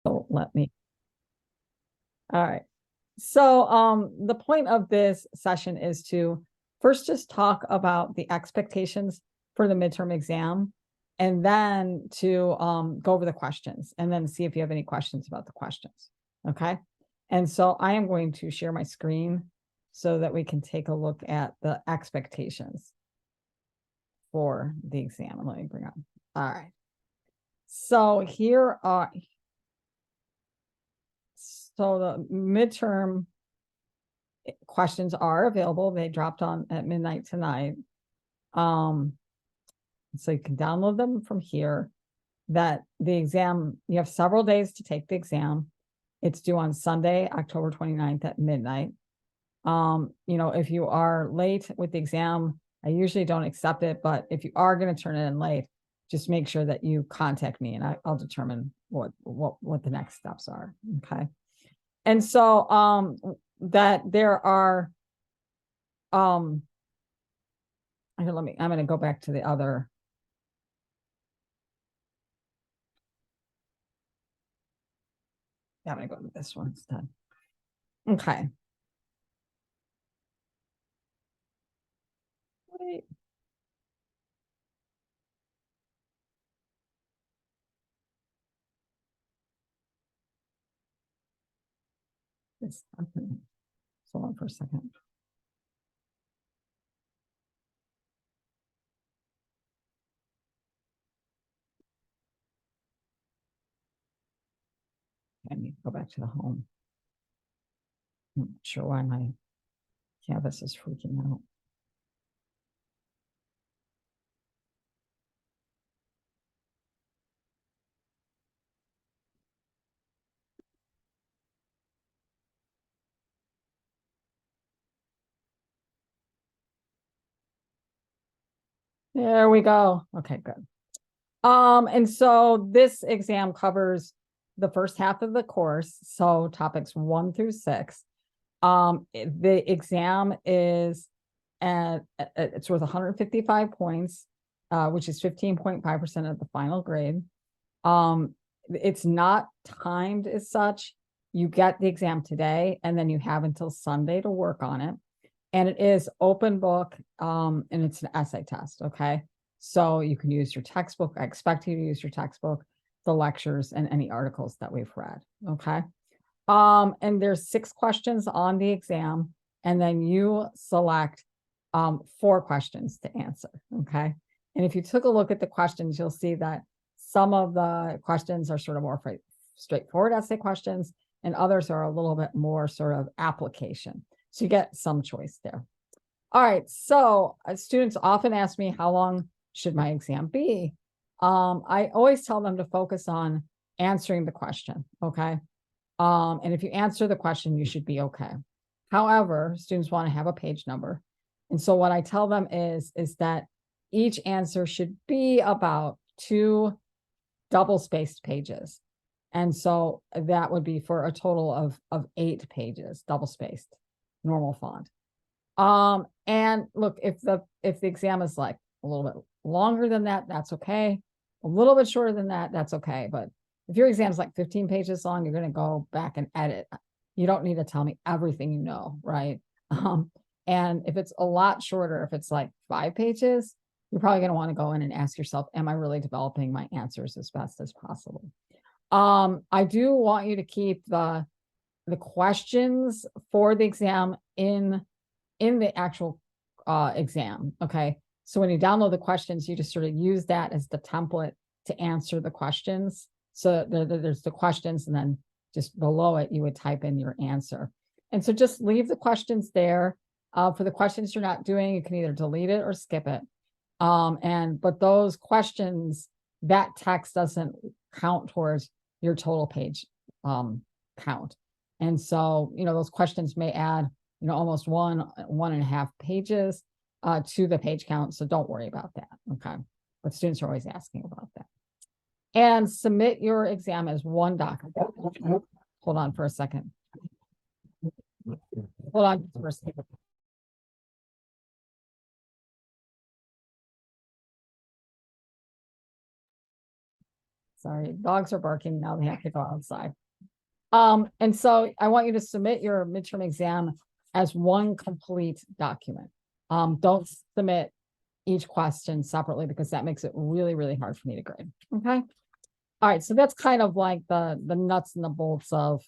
So let me. All right. So the point of this session is to first just talk about the expectations for the midterm exam, and then to go over the questions and then see if you have any questions about the questions. Okay. And so I am going to share my screen so that we can take a look at the expectations for the exam. Let me bring up. All right. So here are, so the midterm questions are available. They dropped on at midnight tonight. So you can download them from here. That the exam, you have several days to take the exam. It's due on Sunday, October 29th at midnight. If you are late with the exam, I usually don't accept it, but if you are going to turn it in late, just make sure that you contact me and I'll determine what the next steps are. Okay. And so that there are I'm going to go back to the other. I'm going to go to this one instead. Okay. Wait. It's happening. Hold on for a second. I need to go back to the home. I'm not sure why my canvas is freaking out. There we go. Okay, good. And so this exam covers the first half of the course, so topics 1 through 6. The exam is it's worth 155 points, which is 15.5% of the final grade. It's not timed as such. You get the exam today, and then you have until Sunday to work on it. And it is open book, and it's an essay test. Okay. So you can use your textbook. I expect you to use your textbook, the lectures, and any articles that we've read. Okay. And there's 6 questions on the exam, and then you select 4 questions to answer. Okay. And if you took a look at the questions, you'll see that some of the questions are sort of more straightforward essay questions, and others are a little bit more sort of application. So you get some choice there. All right. So students often ask me, how long should my exam be? I always tell them to focus on answering the question. Okay. And if you answer the question, you should be okay. However, students want to have a page number. And so what I tell them is that each answer should be about 2 double-spaced pages. And so that would be for a total of 8 pages, double-spaced, normal font. And look, if the exam is like a little bit longer than that, that's okay. A little bit shorter than that, that's okay. But if your exam is like 15 pages long, you're going to go back and edit. You don't need to tell me everything you know, right? And if it's a lot shorter, if it's like 5 pages, you're probably going to want to go in and ask yourself, am I really developing my answers as best as possible? I do want you to keep the questions for the exam in the actual exam. Okay. So when you download the questions, you just sort of use that as the template to answer the questions. So there's the questions, and then just below it, you would type in your answer. And so just leave the questions there. For the questions you're not doing, you can either delete it or skip it. But those questions, that text doesn't count towards your total page count. And so, those questions may add, almost 1.5 pages to the page count. So don't worry about that. Okay. But students are always asking about that. And submit your exam as one document. Hold on for a second. Hold on for a second. Sorry, dogs are barking now. They have to go outside. And so I want you to submit your midterm exam as one complete document. Don't submit each question separately because that makes it really, really hard for me to grade. Okay. All right. So that's kind of like the nuts and the bolts of,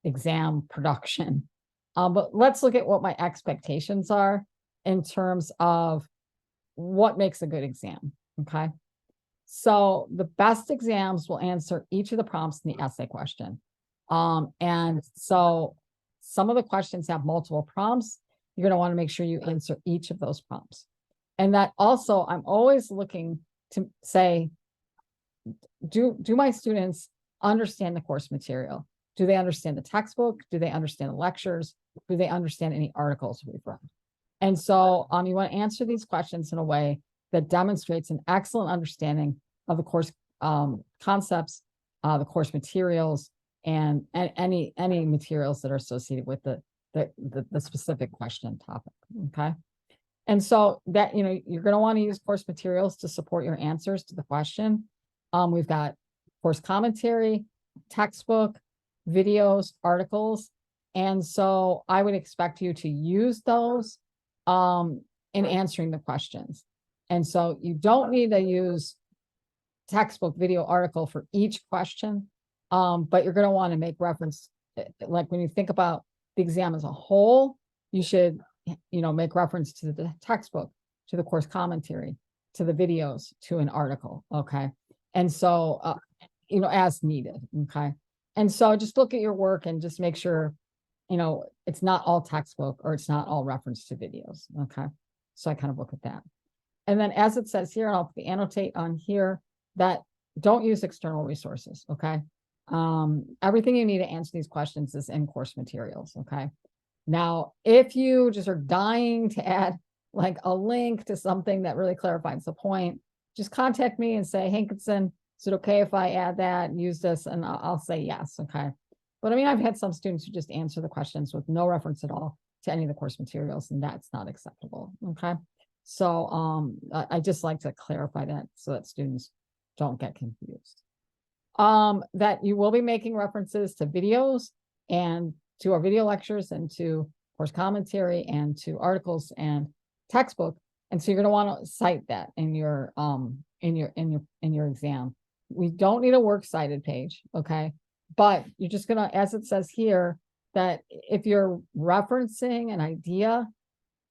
exam production. But let's look at what my expectations are in terms of what makes a good exam. Okay. So the best exams will answer each of the prompts in the essay question. And so some of the questions have multiple prompts. You're going to want to make sure you answer each of those prompts. And that also, I'm always looking to say, do my students understand the course material? Do they understand the textbook? Do they understand the lectures? Do they understand any articles we've read? And so you want to answer these questions in a way that demonstrates an excellent understanding of the course concepts, the course materials, and any materials that are associated with the specific question topic. Okay. And so that, you're going to want to use course materials to support your answers to the question. We've got course commentary, textbook, videos, articles. And so I would expect you to use those in answering the questions. And so you don't need to use textbook, video, article for each question, but you're going to want to make reference, like when you think about the exam as a whole, you should, make reference to the textbook, to the course commentary, to the videos, to an article. Okay. And so, as needed. Okay. And so just look at your work and just make sure, it's not all textbook or it's not all reference to videos. Okay. So I kind of look at that. And then as it says here, I'll annotate on here that don't use external resources. Okay. Everything you need to answer these questions is in course materials. Okay. Now, if you just are dying to add like a link to something that really clarifies the point, just contact me and say, Hankinson, is it okay if I add that and use this? And I'll say yes. Okay. But I mean, I've had some students who just answer the questions with no reference at all to any of the course materials, and that's not acceptable. Okay. So I just like to clarify that so that students don't get confused. That you will be making references to videos and to our video lectures and to course commentary and to articles and textbook. And so you're going to want to cite that in your exam. We don't need a works cited page, okay? But you're just going to, as it says here, that if you're referencing an idea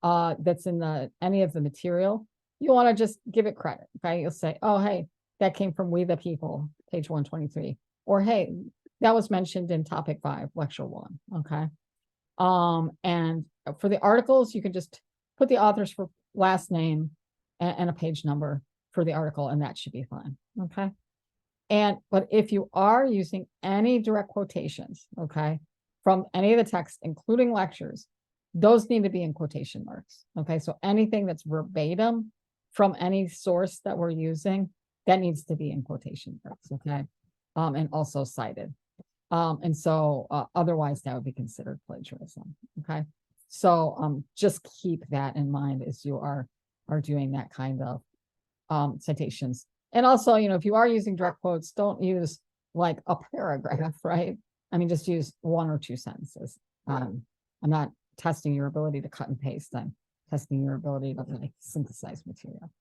that's in any of the material, you want to just give it credit, okay? You'll say, oh, hey, that came from We the People, page 123. Or, hey, that was mentioned in topic 5, lecture 1, okay? And for the articles, you can just put the author's last name and a page number for the article, and that should be fine, okay? But if you are using any direct quotations, okay, from any of the text, including lectures, those need to be in quotation marks, okay? So anything that's verbatim from any source that we're using, that needs to be in quotation marks, okay? And also cited. And so otherwise that would be considered plagiarism, okay? So just keep that in mind as you are doing that kind of citations. And also, if you are using direct quotes, don't use like a paragraph, right? I mean, just use 1 or 2 sentences. I'm not testing your ability to cut and paste. I'm testing your ability to like synthesize material.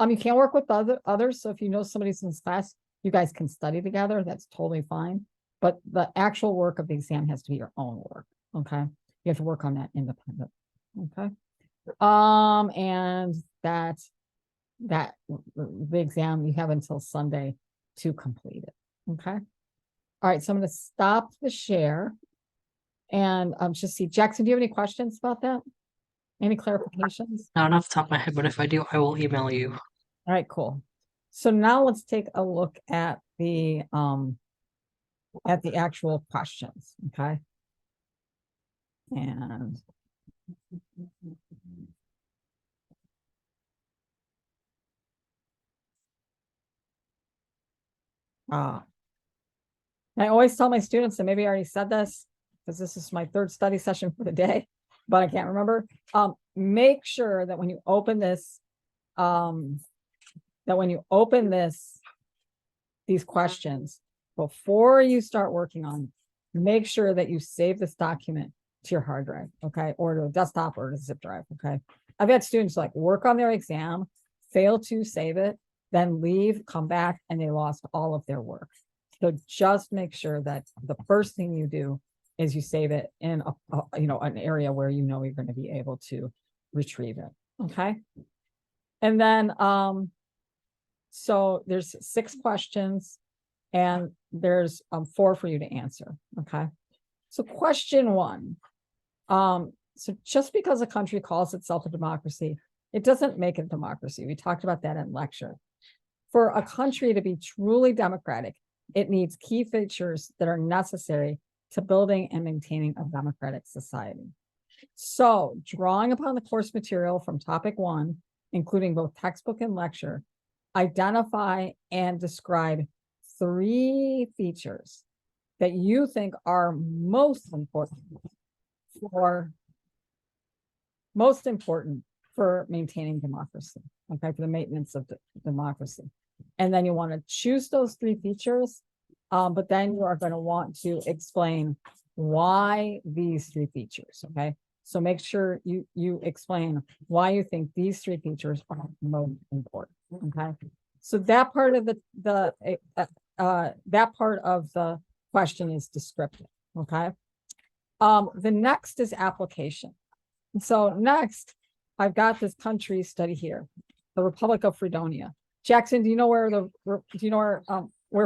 You can work with others. So if you know somebody's in this class, you guys can study together. That's totally fine. But the actual work of the exam has to be your own work. Okay. You have to work on that independent. Okay. And that's the exam you have until Sunday to complete it. Okay. All right. So I'm going to stop the share and just see, Jackson, do you have any questions about that? Any clarifications? Not off the top of my head, but if I do, I will email you. All right, cool. So now let's take a look at the actual questions. Okay. And I always tell my students, and maybe I already said this because this is my 3rd study session for the day, but I can't remember. Make sure that when you open this, these questions before you start working on them, make sure that you save this document to your hard drive, okay, or to a desktop or to zip drive, okay. I've had students like work on their exam, fail to save it, then leave, come back, and they lost all of their work. So just make sure that the first thing you do is you save it in an area where you know you're going to be able to retrieve it, okay. And then so there's 6 questions and there's 4 for you to answer, okay. So question 1, so just because a country calls itself a democracy, it doesn't make it a democracy. We talked about that in lecture. For a country to be truly democratic, it needs key features that are necessary to building and maintaining a democratic society. So, drawing upon the course material from topic 1, including both textbook and lecture, identify and describe 3 features that you think are most important for maintaining democracy, okay, for the maintenance of democracy. And then you want to choose those 3 features, but then you are going to want to explain why these 3 features, okay? So make sure you explain why you think these 3 features are most important, okay? So that part of the question is descriptive, okay? The next is application. So next, I've got this country study here, the Republic of Fredonia. Jackson, do you know where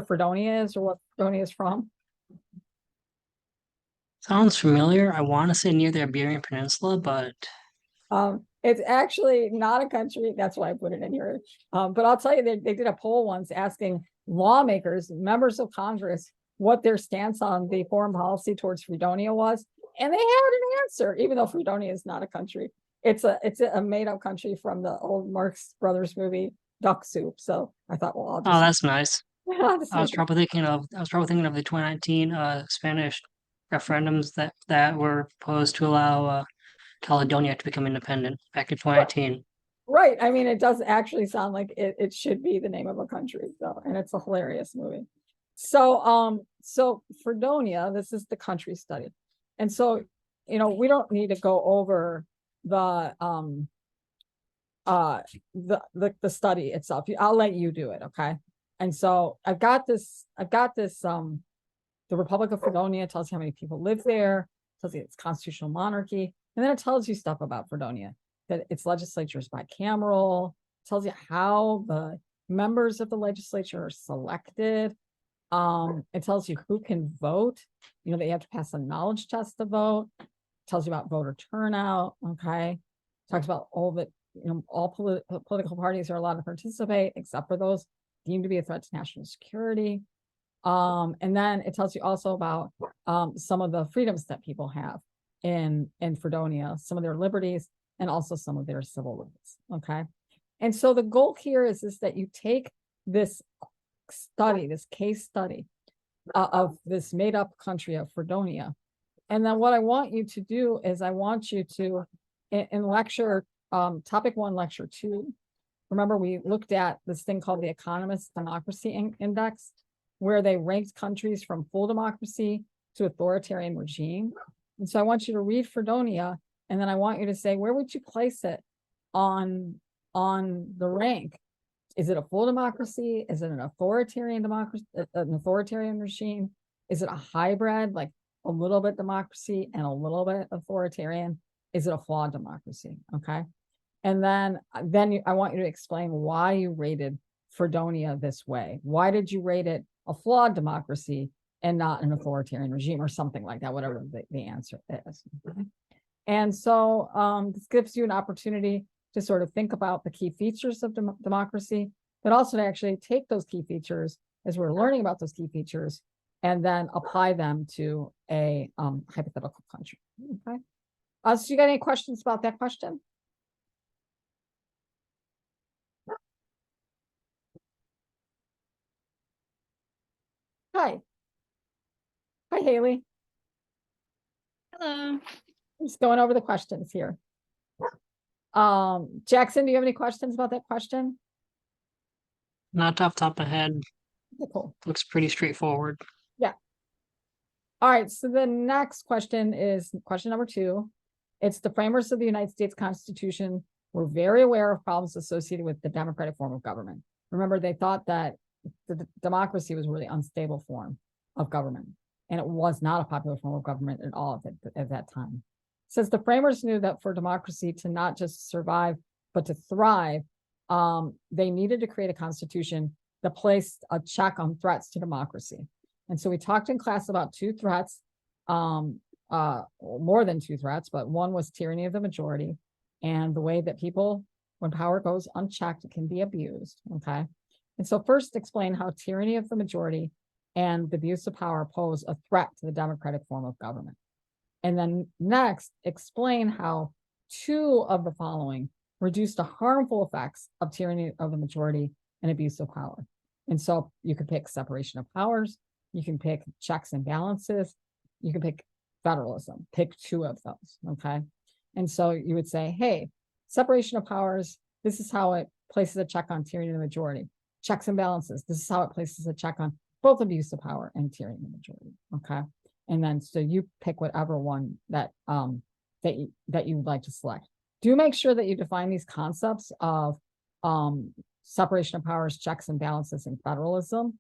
Fredonia is or what Fredonia is from? Sounds familiar. I want to say near the Iberian Peninsula, but It's actually not a country. That's why I put it in here. But I'll tell you, they did a poll once asking lawmakers, members of Congress, what their stance on the foreign policy towards Fredonia was, and they had an answer, even though Fredonia is not a country. It's a made-up country from the old Marx Brothers movie Duck Soup. So I thought, well, I'll oh, just that's nice. I'll just I was make it. probably thinking of the 2019 Spanish referendums that were proposed to allow Caledonia to become independent back in 2019. Right. I mean, it does actually sound like it should be the name of a country. So, and it's a hilarious movie. So Fredonia, this is the country study. And so, we don't need to go over the the study itself. I'll let you do it, okay? And so I've got this, the Republic of Fredonia tells you how many people live there, tells you it's constitutional monarchy, and then it tells you stuff about Fredonia, that its legislature is bicameral, tells you how the members of the legislature are selected. It tells you who can vote. They have to pass a knowledge test to vote. It tells you about voter turnout, okay? Talks about all the, all political parties are allowed to participate, except for those deemed to be a threat to national security. And then it tells you also about some of the freedoms that people have in Fredonia, some of their liberties, and also some of their civil rights. Okay. And so the goal here is that you take this study, this case study of this made-up country of Fredonia. And then what I want you to do is I want you to, in lecture, topic 1, lecture 2, remember we looked at this thing called the Economist Democracy Index, where they ranked countries from full democracy to authoritarian regime. And so I want you to read Fredonia, and then I want you to say, where would you place it on the rank? Is it a full democracy? Is it an authoritarian democracy, an authoritarian regime? Is it a hybrid, like a little bit democracy and a little bit authoritarian? Is it a flawed democracy? Okay. And then I want you to explain why you rated Fredonia this way. Why did you rate it a flawed democracy and not an authoritarian regime or something like that, whatever the answer is. Okay? And so this gives you an opportunity to sort of think about the key features of democracy, but also to actually take those key features as we're learning about those key features and then apply them to a hypothetical country. Okay. So you got any questions about that question? Hi. Hi, Haley. Hello. Just going over the questions here. Jackson, do you have any questions about that question? Not off the top of my head. Cool. Looks pretty straightforward. All right, so the next question is question number 2. It's the framers of the United States Constitution were very aware of problems associated with the democratic form of government. Remember, they thought that the democracy was a really unstable form of government, and it was not a popular form of government at all at that time. It says the framers knew that for democracy to not just survive, but to thrive, they needed to create a constitution that placed a check on threats to democracy. And so we talked in class about 2 threats, more than 2 threats, but one was tyranny of the majority and the way that people, when power goes unchecked, it can be abused. Okay. And so first explain how tyranny of the majority and the abuse of power pose a threat to the democratic form of government. And then next, explain how 2 of the following reduce the harmful effects of tyranny of the majority and abuse of power. And so you could pick separation of powers, you can pick checks and balances, you can pick federalism, pick 2 of those, okay? And so you would say, hey, separation of powers, this is how it places a check on tyranny of the majority. Checks and balances, this is how it places a check on both abuse of power and tyranny of the majority, okay? And then so you pick whatever one that that you would like to select. Do make sure that you define these concepts of separation of powers, checks and balances, and federalism,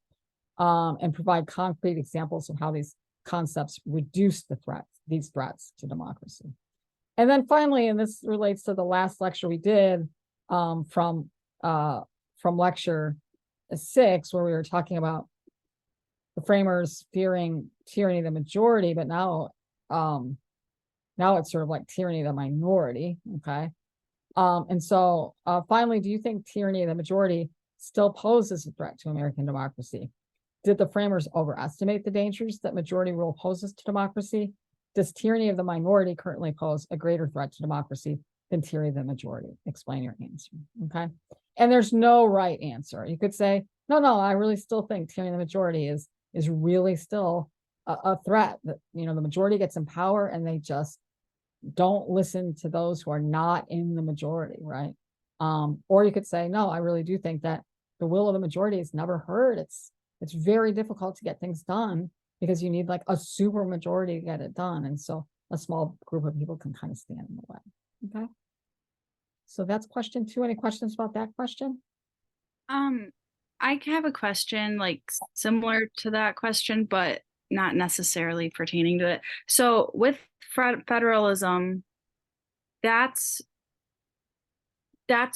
and provide concrete examples of how these concepts reduce these threats to democracy. And then finally, and this relates to the last lecture we did from lecture 6, where we were talking about the framers fearing tyranny of the majority, but now it's sort of like tyranny of the minority, okay? And so finally, do you think tyranny of the majority still poses a threat to American democracy? Did the framers overestimate the dangers that majority rule poses to democracy? Does tyranny of the minority currently pose a greater threat to democracy than tyranny of the majority? Explain your answer, okay? And there's no right answer. You could say, no, I really still think tyranny of the majority is really still a threat. That, the majority gets in power and they just don't listen to those who are not in the majority, right? Or you could say, no, I really do think that the will of the majority is never heard. It's very difficult to get things done because you need like a super majority to get it done. And so a small group of people can kind of stand in the way. Okay. So that's question 2. Any questions about that question? I have a question like similar to that question, but not necessarily pertaining to it. So with federalism, that's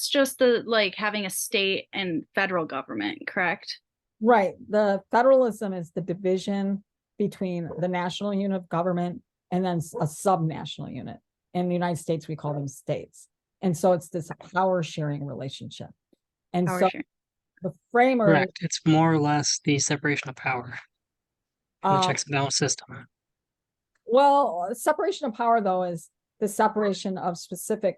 just the like having a state and federal government, correct? Right. The federalism is the division between the national unit of government and then a subnational unit. In the United States, we call them states. And so it's this power sharing relationship. And Power so sharing. the framers, Correct. It's more or less the separation of power, the checks and balance system. well, separation of power, though, is the separation of specific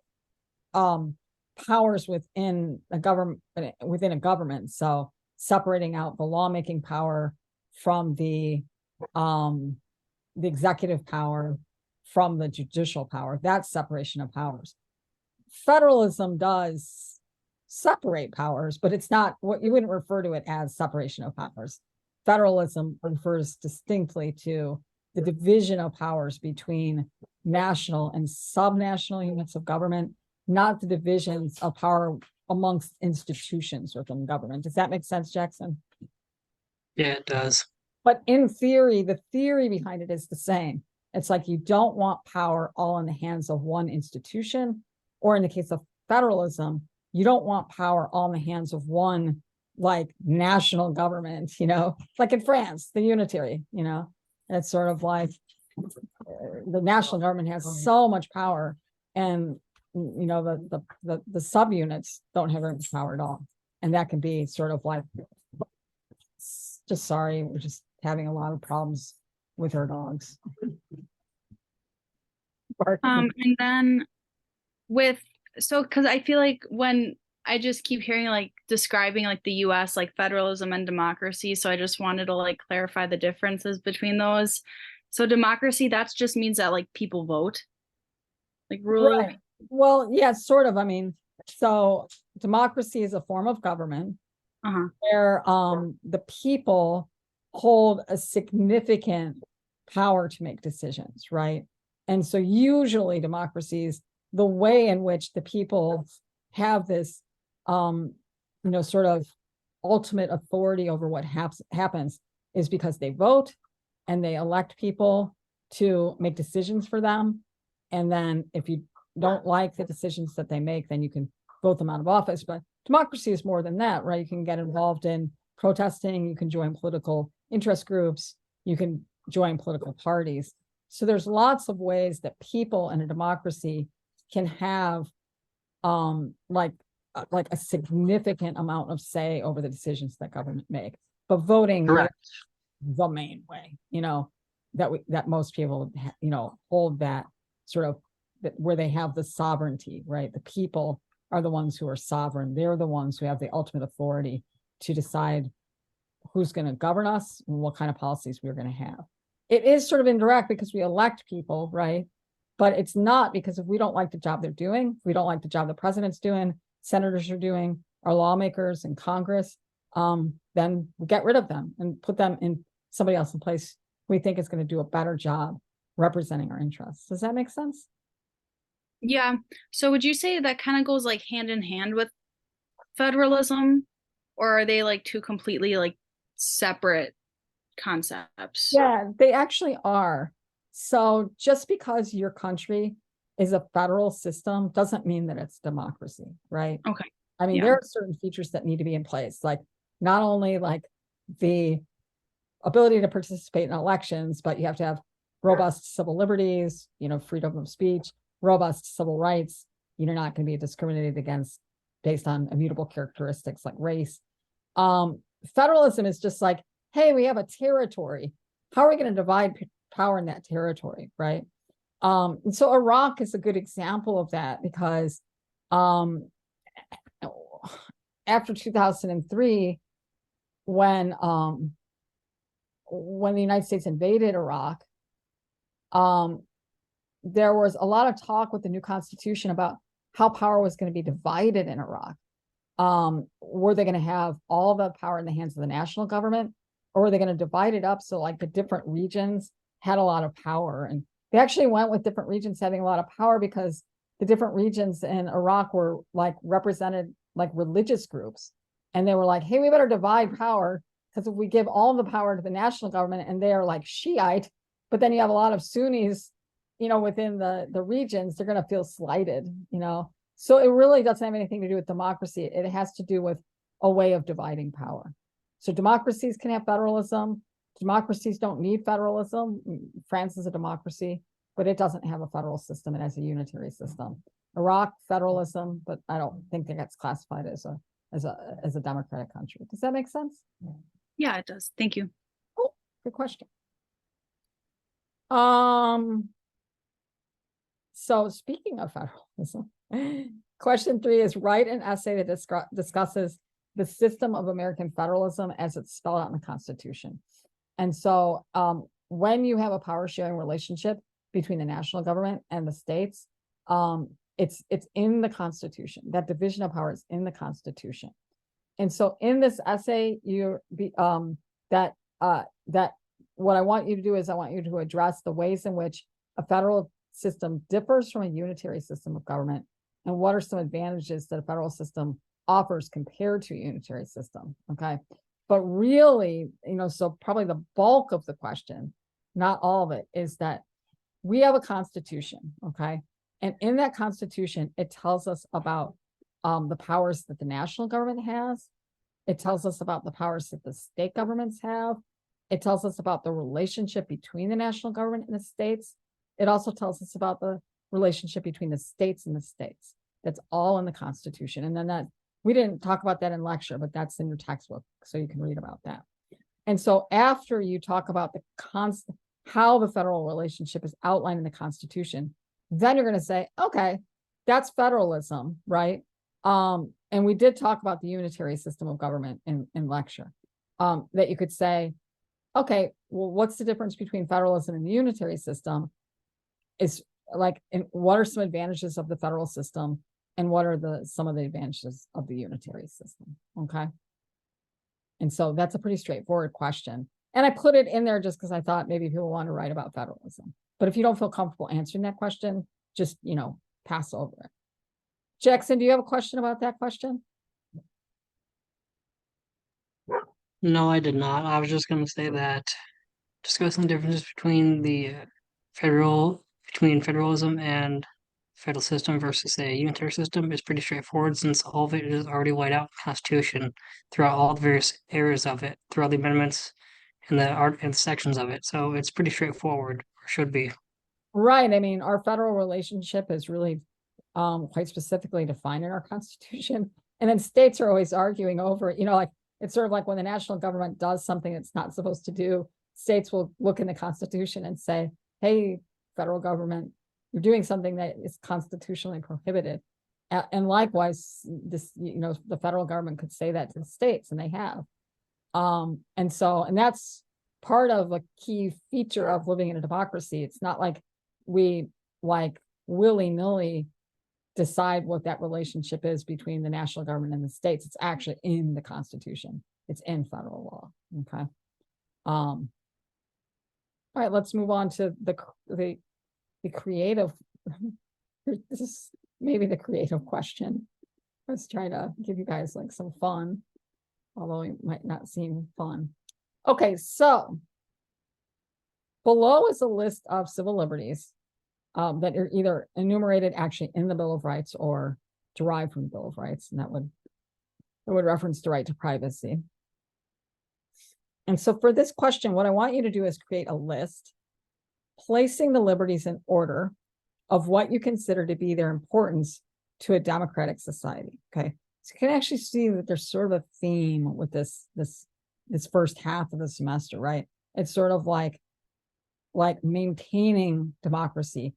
powers within a government. So separating out the lawmaking power from the executive power from the judicial power. That's separation of powers. Federalism does separate powers, but it's not what you wouldn't refer to it as separation of powers. Federalism refers distinctly to the division of powers between national and subnational units of government, not the divisions of power amongst institutions within government. Does that make sense, Jackson? Yeah, it does. But in theory, the theory behind it is the same. It's like you don't want power all in the hands of one institution, or in the case of federalism, you don't want power all in the hands of one like national government, like in France, the unitary, it's sort of like the national government has so much power, and the subunits don't have very much power at all. And that can be sort of like, just sorry, we're just having a lot of problems with our dogs. And then because I feel like when I just keep hearing like describing like the US like federalism and democracy, so I just wanted to like clarify the differences between those. So democracy, that just means that like people vote, like ruler. Right. Well, yeah, sort of. I mean, so democracy is a form of government where the people hold a significant power to make decisions, right? And so usually democracies, the way in which the people have this sort of ultimate authority over what happens is because they vote and they elect people to make decisions for them. And then if you don't like the decisions that they make, then you can vote them out of office. But democracy is more than that, right? You can get involved in protesting, you can join political interest groups, you can join political parties. So there's lots of ways that people in a democracy can have like a significant amount of say over the decisions that government make. But voting is the main way, that most people, hold that sort of where they have the sovereignty, right? The people are the ones who are sovereign. They're the ones who have the ultimate authority to decide who's going to govern us and what kind of policies we're going to have. It is sort of indirect because we elect people, right? But it's not, because if we don't like the job they're doing, if we don't like the job the president's doing, senators are doing, our lawmakers in Congress, then we get rid of them and put them in somebody else in place we think is going to do a better job representing our interests. Does that make sense? Yeah. So would you say that kind of goes like hand in hand with federalism, or are they like two completely like separate concepts? Yeah, they actually are. So just because your country is a federal system doesn't mean that it's democracy, right? Okay. I mean, there are certain features that need to be in place, like not only like the ability to participate in elections, but you have to have robust civil liberties, freedom of speech, robust civil rights. You're not going to be discriminated against based on immutable characteristics like race. Federalism is just like, hey, we have a territory. How are we going to divide power in that territory, right? And so Iraq is a good example of that, because after 2003, when the United States invaded Iraq, there was a lot of talk with the new constitution about how power was going to be divided in Iraq. Were they going to have all the power in the hands of the national government, or were they going to divide it up so like the different regions had a lot of power? And they actually went with different regions having a lot of power because the different regions in Iraq were like represented like religious groups. And they were like, hey, we better divide power, because if we give all the power to the national government and they are like Shiite, but then you have a lot of Sunnis, within the regions, they're going to feel slighted, So it really doesn't have anything to do with democracy. It has to do with a way of dividing power. So democracies can have federalism. Democracies don't need federalism. France is a democracy, but it doesn't have a federal system. It has a unitary system. Iraq, federalism, but I don't think that gets classified as a democratic country. Does that make sense? Yeah, it does. Thank you. Oh, good question. So speaking of federalism, question 3 is write an essay that discusses the system of American federalism as it's spelled out in the Constitution. And so when you have a power sharing relationship between the national government and the states, it's in the Constitution. That division of power is in the Constitution. And so in this essay, that what I want you to do is I want you to address the ways in which a federal system differs from a unitary system of government, and what are some advantages that a federal system offers compared to a unitary system. Okay. But really, so probably the bulk of the question, not all of it, is that we have a constitution. Okay. And in that constitution, it tells us about the powers that the national government has. It tells us about the powers that the state governments have. It tells us about the relationship between the national government and the states. It also tells us about the relationship between the states and the states. That's all in the Constitution. And then we didn't talk about that in lecture, but that's in your textbook, so you can read about that. And so after you talk about how the federal relationship is outlined in the Constitution, then you're going to say, okay, that's federalism, right? And we did talk about the unitary system of government in lecture, that you could say, okay, well, what's the difference between federalism and the unitary system? Is like, and what are some advantages of the federal system, and what are some of the advantages of the unitary system? Okay. And so that's a pretty straightforward question. And I put it in there just because I thought maybe people want to write about federalism. But if you don't feel comfortable answering that question, just, pass over it. Jackson, do you have a question about that question? No, I did not. I was just going to say that discussing the differences between federalism and federal system versus a unitary system is pretty straightforward, since all of it is already laid out in the Constitution throughout all the various areas of it, throughout the amendments and the art and sections of it. So it's pretty straightforward, or should be. Right. I mean, our federal relationship is really quite specifically defined in our Constitution. And then states are always arguing over it. Like it's sort of like when the national government does something it's not supposed to do, states will look in the Constitution and say, hey, federal government, you're doing something that is constitutionally prohibited. And likewise, the federal government could say that to the states, and they have. And that's part of a key feature of living in a democracy. It's not like we willy-nilly decide what that relationship is between the national government and the states. It's actually in the Constitution. It's in federal law. Okay. All right, let's move on to the creative. This is maybe the creative question. Let's try to give you guys like some fun, although it might not seem fun. Okay, so below is a list of civil liberties that are either enumerated actually in the Bill of Rights or derived from the Bill of Rights, and that would reference the right to privacy. And so for this question, what I want you to do is create a list, placing the liberties in order of what you consider to be their importance to a democratic society. Okay, so you can actually see that there's sort of a theme with this first half of the semester, right? It's sort of like maintaining democracy,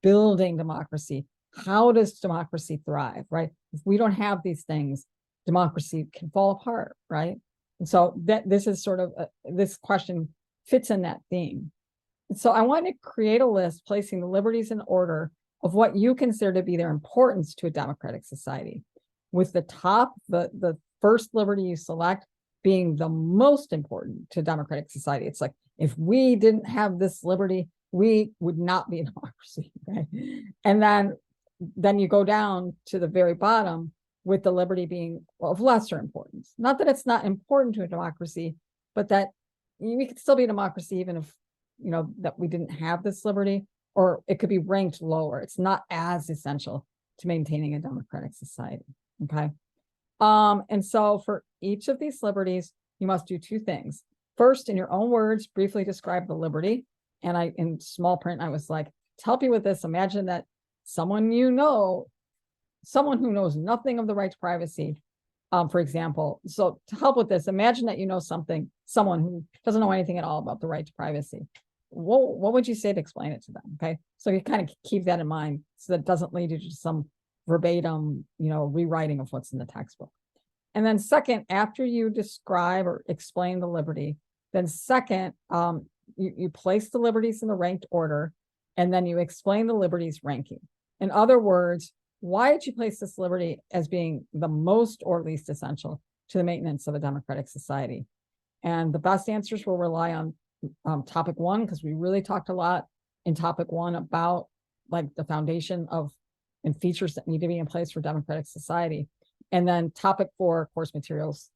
building democracy. How does democracy thrive, right? If we don't have these things, democracy can fall apart, right? And so this is sort of this question fits in that theme. And so I want to create a list placing the liberties in order of what you consider to be their importance to a democratic society, with the top, the first liberty you select being the most important to a democratic society. It's like, if we didn't have this liberty, we would not be a democracy, right? And then you go down to the very bottom with the liberty being of lesser importance. Not that it's not important to a democracy, but that we could still be a democracy even if, that we didn't have this liberty, or it could be ranked lower. It's not as essential to maintaining a democratic society, okay? And so for each of these liberties, you must do two things. First, in your own words, briefly describe the liberty. And in small print, I was like, to help you with this, imagine that someone who knows nothing of the right to privacy, for example. So to help with this, imagine that you know someone who doesn't know anything at all about the right to privacy. What would you say to explain it to them? Okay, so you kind of keep that in mind so that it doesn't lead you to some verbatim, rewriting of what's in the textbook. And then second, after you describe or explain the liberty, then second, you place the liberties in the ranked order, and then you explain the liberties ranking. In other words, why did you place this liberty as being the most or least essential to the maintenance of a democratic society? And the best answers will rely on topic one, because we really talked a lot in topic one about like the foundation of and features that need to be in place for democratic society. And then topic 4, course materials,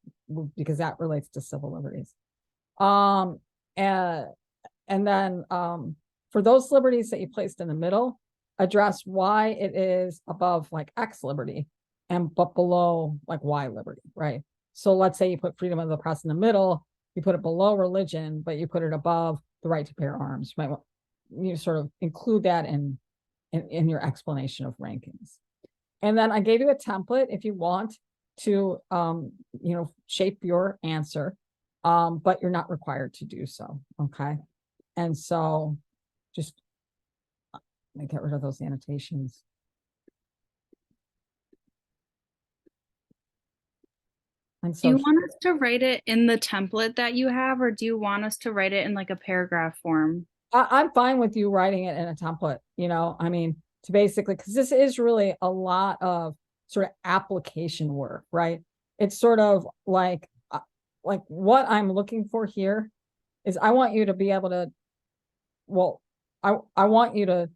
because that relates to civil liberties. And then for those liberties that you placed in the middle, address why it is above like X liberty but below like Y liberty, right? So let's say you put freedom of the press in the middle, you put it below religion, but you put it above the right to bear arms. You might want you sort of include that in your explanation of rankings. And then I gave you a template if you want to, shape your answer, but you're not required to do so, okay? And so just let me get rid of those annotations. And Do so you want us to write it in the template that you have, or do you want us to write it in like a paragraph form? I'm fine with you writing it in a template, to basically, because this is really a lot of sort of application work, right? It's sort of like like what I'm looking for here is I want you to be able to, well, I want you to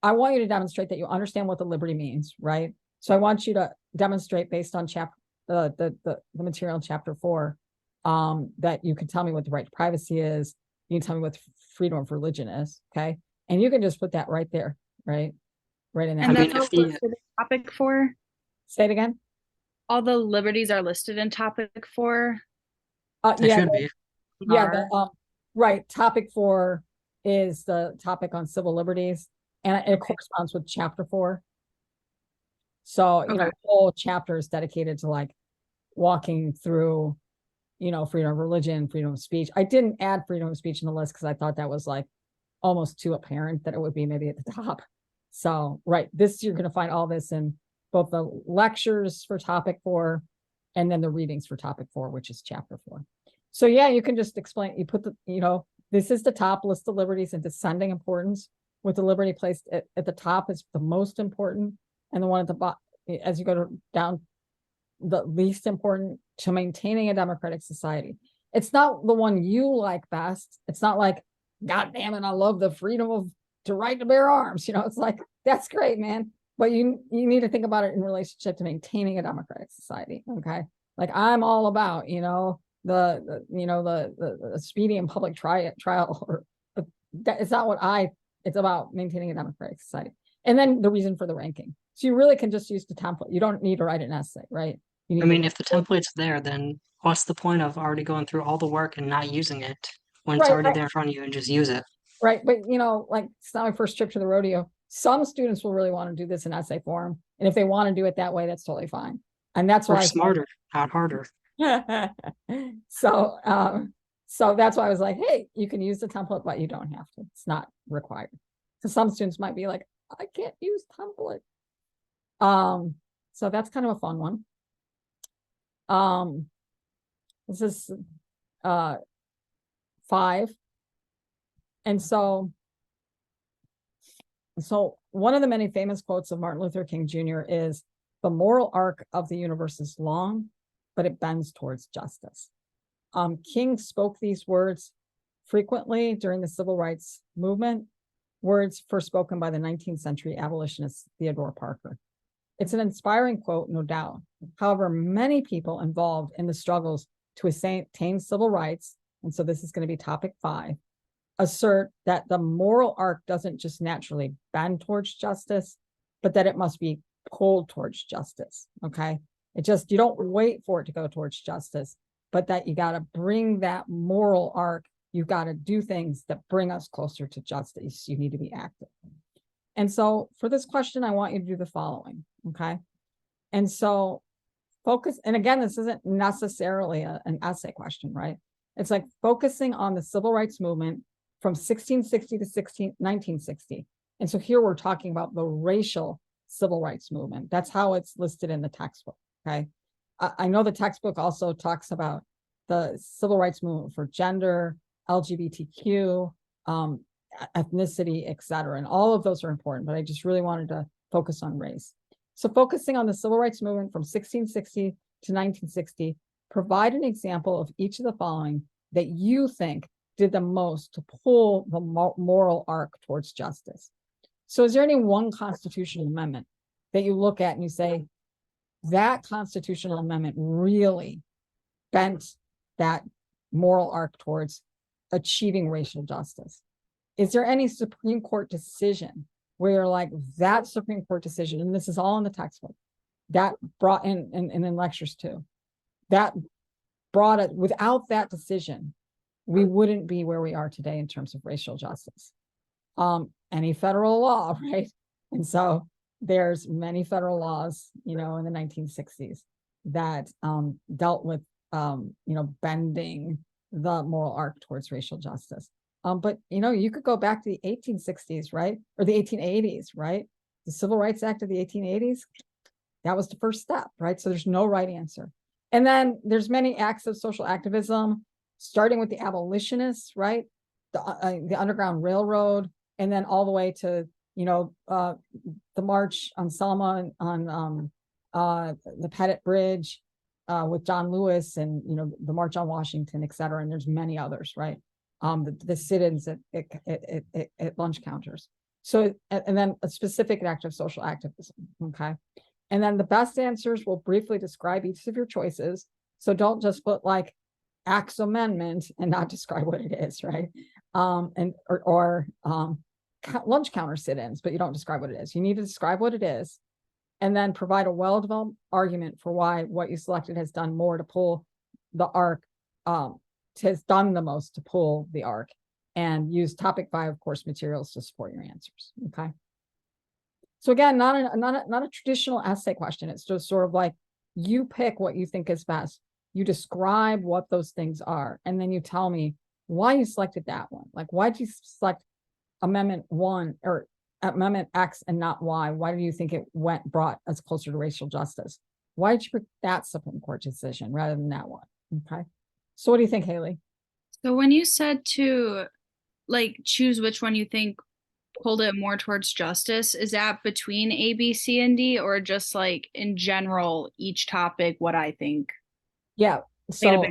demonstrate that you understand what the liberty means, right? So I want you to demonstrate based on the material in chapter 4, that you can tell me what the right to privacy is. You can tell me what freedom of religion is, okay? And you can just put that right there, right? Right in there. And I mean, that's if all the listed in topic 4. Say it again. All the liberties are listed in topic 4. they Yeah, should be. yeah, Are- right. Topic 4 is the topic on civil liberties, and it Okay. corresponds with chapter 4. So, you know, Okay. the whole chapter is dedicated to like walking through, you know, freedom of religion, freedom of speech. I didn't add freedom of speech in the list because I thought that was like almost too apparent that it would be maybe at the top. So, right, this you're going to find all this in both the lectures for topic 4 and then the readings for topic 4, which is chapter 4. So, yeah, you can just explain, you put the, you know, this is the top list of liberties in descending importance, with the liberty placed at the top is the most important, and the one at the bottom, as you go down, the least important, to maintaining a democratic society. It's not the one you like best. It's not like, God damn it, I love the freedom of to right to bear arms. You know, it's like, that's great, man. But you need to think about it in relationship to maintaining a democratic society. Okay. Like I'm all about, you know, the speedy and public trial, or but that it's not what it's about maintaining a democratic society. And then the reason for the ranking. So you really can just use the template. You don't need to write an essay, right? You need I mean, to, if the template's there, then what's the point of already going through all the work and not using it when it's right, already right, there in front of you and just use it? right. But you know, like it's not my first trip to the rodeo. Some students will really want to do this in essay form. And if they want to do it that way, that's totally fine. And that's why Work smarter, not harder. so so that's why I was like, hey, you can use the template, but you don't have to. It's not required. So some students might be like, I can't use template. So that's kind of a fun one. This is 5. And so one of the many famous quotes of Martin Luther King Jr. is, the moral arc of the universe is long, but it bends towards justice. King spoke these words frequently during the civil rights movement, words first spoken by the 19th century abolitionist Theodore Parker. It's an inspiring quote, no doubt. However, many people involved in the struggles to attain civil rights, and so this is going to be topic 5, assert that the moral arc doesn't just naturally bend towards justice, but that it must be pulled towards justice. Okay. It just, you don't wait for it to go towards justice, but that you got to bring that moral arc. You've got to do things that bring us closer to justice. You need to be active. And so for this question, I want you to do the following. Okay. And so focus, and again, this isn't necessarily an essay question, right? It's like focusing on the civil rights movement from 1660 to 1960. And so here we're talking about the racial civil rights movement. That's how it's listed in the textbook, okay? I know the textbook also talks about the civil rights movement for gender, LGBTQ, ethnicity, et cetera. And all of those are important, but I just really wanted to focus on race. So focusing on the civil rights movement from 1660 to 1960, provide an example of each of the following that you think did the most to pull the moral arc towards justice. So is there any one constitutional amendment that you look at and you say, that constitutional amendment really bent that moral arc towards achieving racial justice? Is there any Supreme Court decision where you're like, that Supreme Court decision, and this is all in the textbook, that brought in lectures too, that brought it, without that decision, we wouldn't be where we are today in terms of racial justice. Any federal law, right? And so there's many federal laws, you know, in the 1960s that dealt with, bending the moral arc towards racial justice. But, you know, you could go back to the 1860s, right? Or the 1880s, right? The Civil Rights Act of the 1880s, that was the first step, right? So there's no right answer. And then there's many acts of social activism, starting with the abolitionists, right? The Underground Railroad, and then all the way to, the March on Selma, on the Pettit Bridge, with John Lewis and, the March on Washington, et cetera. And there's many others, right? The sit-ins at lunch counters. So, and then a specific active social activism, okay? And then the best answers will briefly describe each of your choices. So don't just put like Acts Amendment and not describe what it is, right? Or lunch counter sit-ins, but you don't describe what it is. You need to describe what it is, and then provide a well-developed argument for why what you selected has done more to pull the arc, has done the most to pull the arc, and use topic 5 course materials to support your answers. Okay. So again, not a traditional essay question. It's just sort of like you pick what you think is best. You describe what those things are, and then you tell me why you selected that one. Like, why did you select Amendment 1 or Amendment X and not Y? Why do you think it brought us closer to racial justice? Why did you pick that Supreme Court decision rather than that one? Okay. So what do you think, Haley? So when you said to like choose which one you think pulled it more towards justice, is that between A, B, C, and D, or just like in general, each topic, what I think? Yeah. So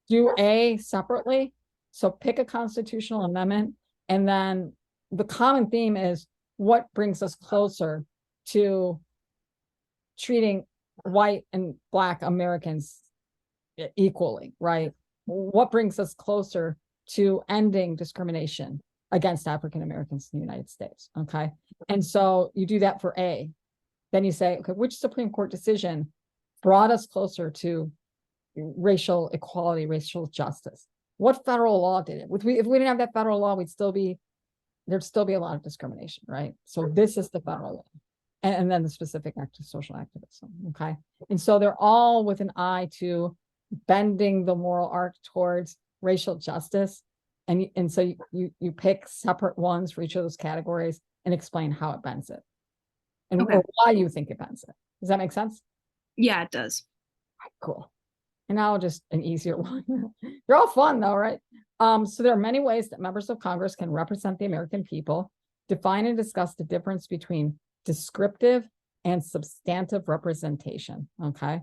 do A separately. So pick a constitutional amendment, and then the common theme is what brings us closer to treating white and Black Americans equally, right? What brings us closer to ending discrimination against African Americans in the United States? Okay. And so you do that for A. Then you say, okay, which Supreme Court decision brought us closer to racial equality, racial justice? What federal law did it? If we didn't have that federal law, there'd still be a lot of discrimination, right? So this is the federal law. And then the specific active social activism, okay? And so they're all with an eye to bending the moral arc towards racial justice. And so you pick separate ones for each of those categories and explain how it bends it. And or why you think it bends it. Does that make sense? Yeah, it does. Cool. And now just an easier one. They're all fun though, right? So there are many ways that members of Congress can represent the American people. Define and discuss the difference between descriptive and substantive representation, okay?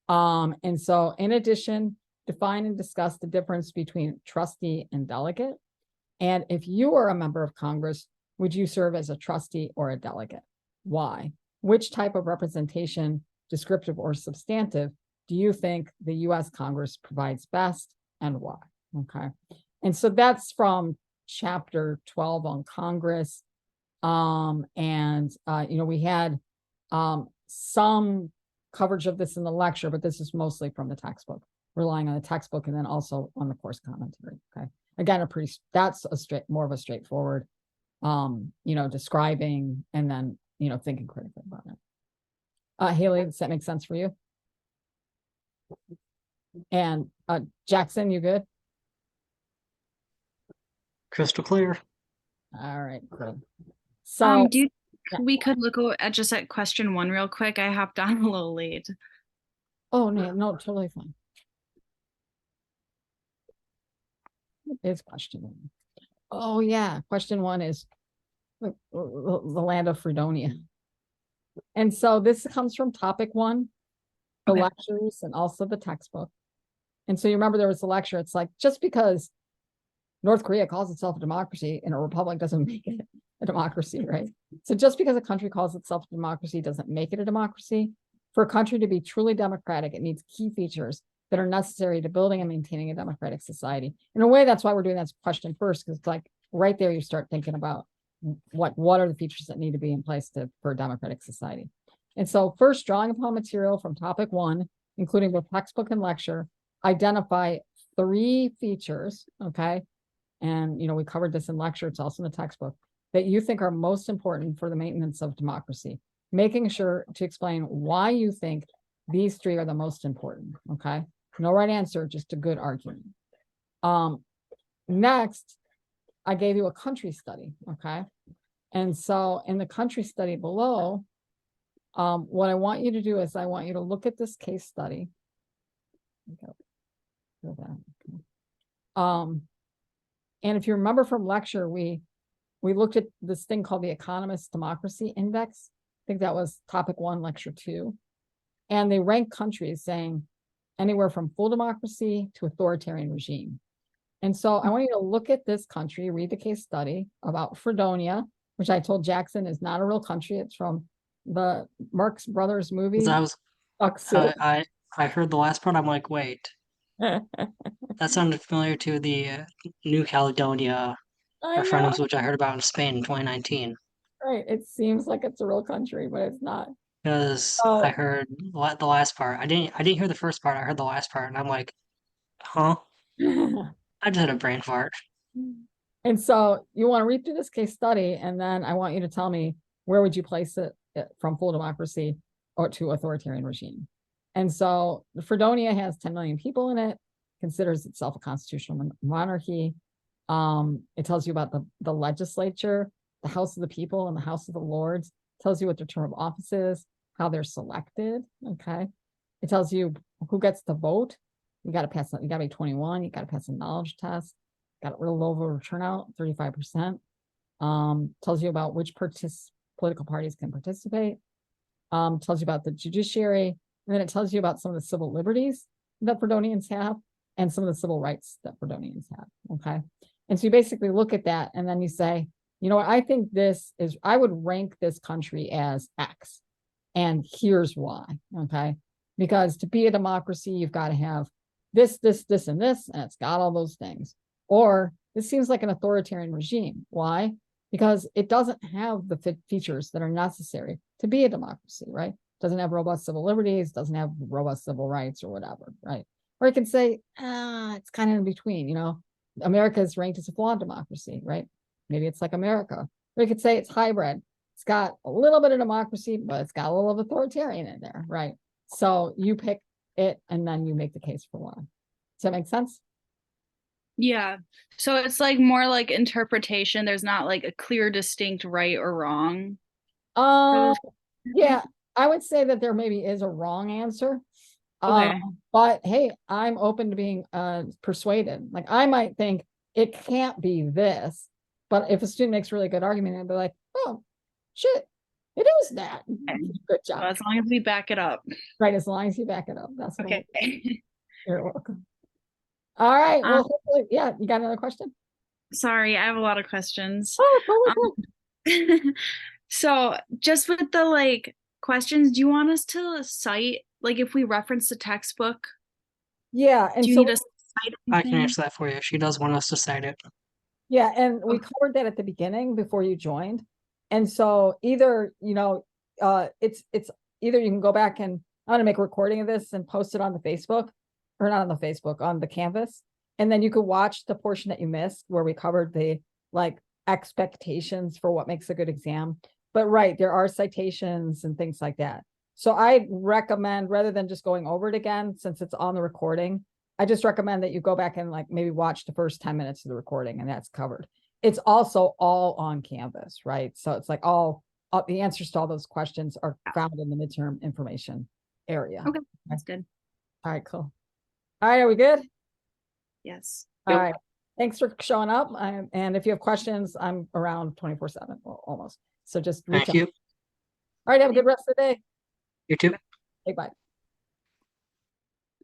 And so in addition, define and discuss the difference between trustee and delegate. And if you are a member of Congress, would you serve as a trustee or a delegate? Why? Which type of representation, descriptive or substantive, do you think the US Congress provides best, and why? Okay. And so that's from chapter 12 on Congress. We had some coverage of this in the lecture, but this is mostly from the textbook, relying on the textbook and then also on the course commentary. Okay. Again, that's more of a straightforward, describing and then, thinking critically about it. Haley, does that make sense for you? And Jackson, you good? Crystal clear. All right, good. So we could look at just at question 1 real quick. I hopped on a little late. Oh no, totally fine. It's question 1. Oh yeah, question 1 is the land of Fredonia. And so this comes from topic 1, the lectures and also the textbook. And so you remember there was a lecture, it's like, just because North Korea calls itself a democracy and a republic doesn't make it a democracy, right? So just because a country calls itself a democracy doesn't make it a democracy. For a country to be truly democratic, it needs key features that are necessary to building and maintaining a democratic society. In a way, that's why we're doing that question first, because it's like right there you start thinking about what are the features that need to be in place for a democratic society. And so first, drawing upon material from topic 1, including both textbook and lecture, identify 3 features, okay? And, we covered this in lecture, it's also in the textbook, that you think are most important for the maintenance of democracy, making sure to explain why you think these 3 are the most important, okay? No right answer, just a good argument. Next, I gave you a country study, okay? And so in the country study below, what I want you to do is I want you to look at this case study. And if you remember from lecture, we looked at this thing called the Economist Democracy Index. I think that was topic 1, lecture 2. And they rank countries saying, anywhere from full democracy to authoritarian regime. And so I want you to look at this country, read the case study about Fredonia, which I told Jackson is not a real country. It's from the Marx Brothers movie. 'Cause I was, Tuxedo. I heard the last part. I'm like, wait, that sounded familiar to the New Caledonia I know, referendums, which I heard about in Spain in 2019. right? It seems like it's a real country, but it's not. Because Oh. I heard the last part. I didn't hear the first part. I heard the last part, and I'm like, huh? I just had a brain fart. And so you want to read through this case study, and then I want you to tell me where would you place it from full democracy or to authoritarian regime. And so Fredonia has 10 million people in it, considers itself a constitutional monarchy. It tells you about the legislature, the House of the People and the House of the Lords, tells you what their term of office is, how they're selected. Okay. It tells you who gets to vote. You got to pass, you got to be 21, you got to pass a knowledge test, got a real low voter turnout, 35%. Tells you about which political parties can participate. Tells you about the judiciary, and then it tells you about some of the civil liberties that Fredonians have and some of the civil rights that Fredonians have. Okay. And so you basically look at that and then you say, you know what, I think this is, I would rank this country as X. And here's why. Okay. Because to be a democracy, you've got to have this, and this, and it's got all those things. Or this seems like an authoritarian regime. Why? Because it doesn't have the features that are necessary to be a democracy, right? Doesn't have robust civil liberties, doesn't have robust civil rights or whatever, right? Or it can say, it's kind of in between, you know, America is ranked as a flawed democracy, right? Maybe it's like America. Or you could say it's hybrid. It's got a little bit of democracy, but it's got a little of authoritarian in there, right? So you pick it and then you make the case for why. Does that make sense? Yeah. So it's like more like interpretation. There's not like a clear, distinct right or wrong. Yeah, I would say that there maybe is a wrong answer. Okay. But hey, I'm open to being persuaded. Like I might think it can't be this, but if a student makes a really good argument, I'd be like, oh, shit, it is that. Good job. Well, as long as we back it up. Right, as long as you back it up. That's what Okay. you're welcome. All right. Well, hopefully, yeah, you got another question? Sorry, I have a lot of questions. Oh, totally. So just with the like questions, do you want us to cite, like if we reference the textbook, Yeah, and do you so need us to cite I can anything? answer that for you. She does want us to cite it. yeah, and we covered that at the beginning before you joined. And so either, you know, it's either you can go back and I'm gonna make a recording of this and post it on the Facebook, or not on the Facebook, on the Canvas. And then you could watch the portion that you missed where we covered the like expectations for what makes a good exam. But right, there are citations and things like that. So I recommend, rather than just going over it again, since it's on the recording, I just recommend that you go back and like maybe watch the first 10 minutes of the recording and that's covered. It's also all on Canvas, right? So it's like all the answers to all those questions are found in the midterm information area. Okay, that's good. All right, cool. All right, are we good? Yes. All right. Thanks for showing up. And if you have questions, I'm around 24/7, well, almost. So just reach out. Thank you. All right, have a good rest of the day. You too. Okay, bye.